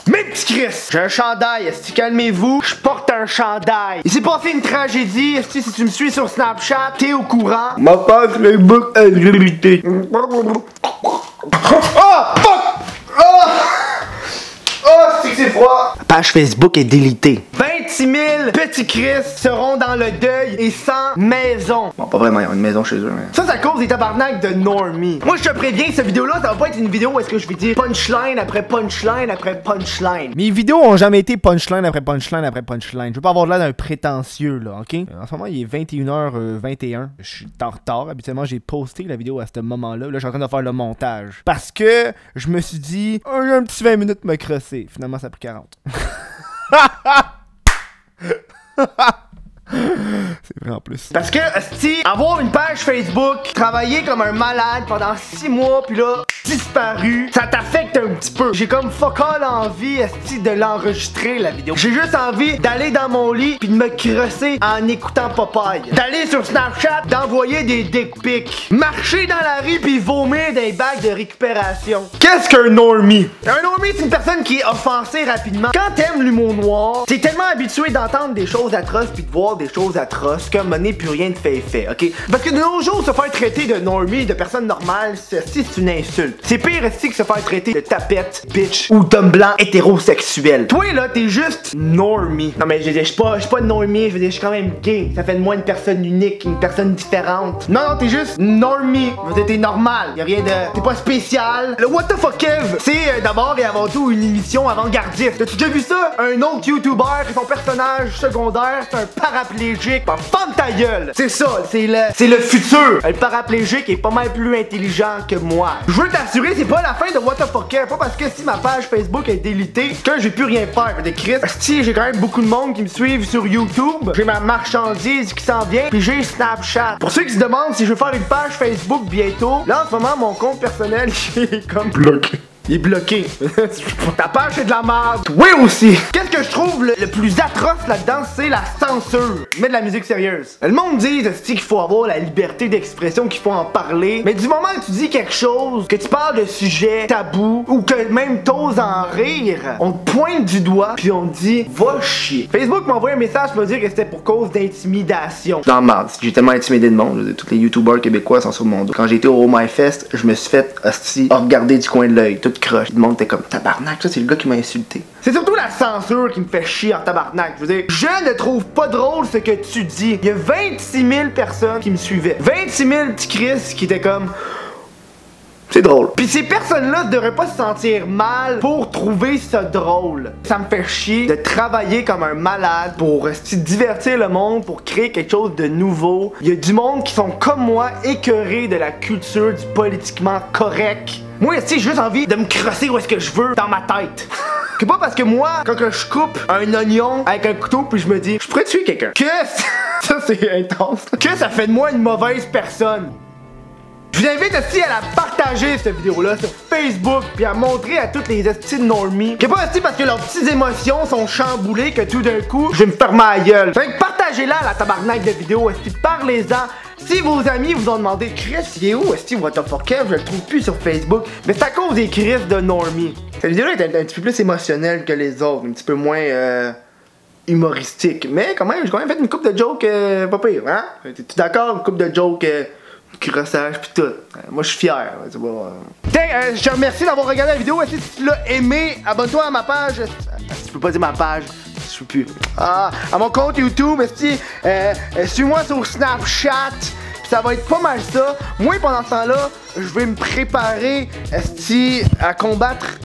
Mes petits Chris, j'ai un chandail, esti, calmez-vous, je porte un chandail. Il s'est passé une tragédie, esti, si tu me suis sur Snapchat, t'es au courant. Ma page Facebook est limitée. Oh, fuck! Oh! Oh, c'est froid! La page Facebook est délitée. 26 000 petits Chris seront dans le deuil et sans maison. Bon, pas vraiment, ils ont une maison chez eux. Mais... Ça, c'est à cause des tabarnak de Normie. Moi, je te préviens, cette vidéo-là, ça va pas être une vidéo où est-ce que je vais dire punchline après punchline après punchline. Mes vidéos ont jamais été punchline après punchline après punchline. Je veux pas avoir l'air d'un prétentieux, là, ok? En ce moment, il est 21h21. Je suis en retard. Habituellement, j'ai posté la vidéo à ce moment-là. Là, je suis en train de faire le montage. Parce que je me suis dit, oh, j'ai un petit 20 minutes me crosser. Finalement, ça a pris 40. C'est vrai en plus. Parce que, esti, avoir une page Facebook, travailler comme un malade pendant 6 mois, puis là, disparu, ça t'affecte un petit peu. J'ai comme fuck all envie, esti, de l'enregistrer, la vidéo. J'ai juste envie d'aller dans mon lit, puis de me crosser en écoutant Popeye. D'aller sur Snapchat, d'envoyer des dick pics. Marcher dans la rue, puis vomir des bacs de récupération. Qu'est-ce qu'un normie? Un normie, c'est une personne qui est offensée rapidement. Quand t'aimes l'humour noir, t'es tellement habitué d'entendre des choses atroces, puis de voir des choses atroces, qu'à un moment donné, plus rien ne fait effet, ok? Parce que de nos jours, se faire traiter de normie, de personne normale, c'est une insulte. C'est pire aussi que se faire traiter de tapette, bitch ou d'homme blanc hétérosexuel. Toi là, t'es juste normie. Non mais je suis pas normie, je veux dire, je suis quand même gay. Ça fait de moi une personne unique, une personne différente. Non, t'es juste normie. Je veux dire, t'es normal. Y'a rien de... T'es pas spécial. Le What the fuck Kev, c'est d'abord et avant tout une émission avant-gardiste. T'as-tu déjà vu ça? Un autre YouTuber et son personnage secondaire, c'est un paraplégique. Bah, femme ta gueule. C'est ça, c'est le futur. Le paraplégique est pas mal plus intelligent que moi. Je veux t'assurer, c'est pas la fin de What the fuck Kev. Pas parce que si ma page Facebook est délitée que j'ai plus rien faire. Des Chris, si j'ai quand même beaucoup de monde qui me suivent sur YouTube. J'ai ma marchandise qui s'en vient, puis j'ai Snapchat. Pour ceux qui se demandent si je veux faire une page Facebook bientôt, là en ce moment mon compte personnel est comme bloqué. Il est bloqué. Ta page c'est de la merde. Oui aussi. Qu'est-ce que je trouve le plus atroce là-dedans, c'est la censure. Mets de la musique sérieuse. Le monde dit qu'il faut avoir la liberté d'expression, qu'il faut en parler. Mais du moment que tu dis quelque chose, que tu parles de sujets tabous, ou que même t'oses en rire, on te pointe du doigt, puis on te dit va chier. Facebook m'a envoyé un message pour me dire que c'était pour cause d'intimidation. Dans merde, j'ai tellement intimidé de monde. Tous les youtubeurs québécois sont sur mon dos. Quand j'ai été au Oh My Fest, je me suis fait regarder du coin de l'œil, tout croche. Le monde était comme tabarnak, ça c'est le gars qui m'a insulté. C'est surtout la censure qui me fait chier en tabarnak. Je veux dire, je ne trouve pas drôle ce que tu dis. Il y a 26 000 personnes qui me suivaient. 26 000 petits Chris qui étaient comme... C'est drôle. Puis ces personnes-là ne devraient pas se sentir mal pour trouver ça drôle. Ça me fait chier de travailler comme un malade pour divertir le monde, pour créer quelque chose de nouveau. Il y a du monde qui sont comme moi, écœurés de la culture du politiquement correct. Moi, j'ai juste envie de me crosser où est-ce que je veux dans ma tête. C'est pas parce que moi, quand que je coupe un oignon avec un couteau puis je me dis, je pourrais tuer quelqu'un. Que ça c'est intense. Que ça fait de moi une mauvaise personne. Je vous invite aussi à la partager cette vidéo-là sur Facebook puis à montrer à toutes les estis de normies que pas aussi parce que leurs petites émotions sont chamboulées que tout d'un coup, je vais me fermer la gueule. Fait que partagez-la la tabarnak de vidéo, esti, parlez-en. Si vos amis vous ont demandé Chris, il est où, esti, what the fuck, je le trouve plus sur Facebook, mais c'est à cause des Chris de normies. Cette vidéo-là est un petit peu plus émotionnelle que les autres, un petit peu moins humoristique, mais quand même, j'ai quand même fait une couple de jokes pas pire, hein? T'es-tu d'accord? Une couple de jokes crossage pis tout. Moi je suis fier. Tiens, je te remercie d'avoir regardé la vidéo. Si tu l'as aimé, abonne-toi à ma page. Tu peux pas dire ma page. Je sais plus. Ah, à mon compte YouTube. Suis-moi sur Snapchat. Ça va être pas mal ça. Moi pendant ce temps-là, je vais me préparer à combattre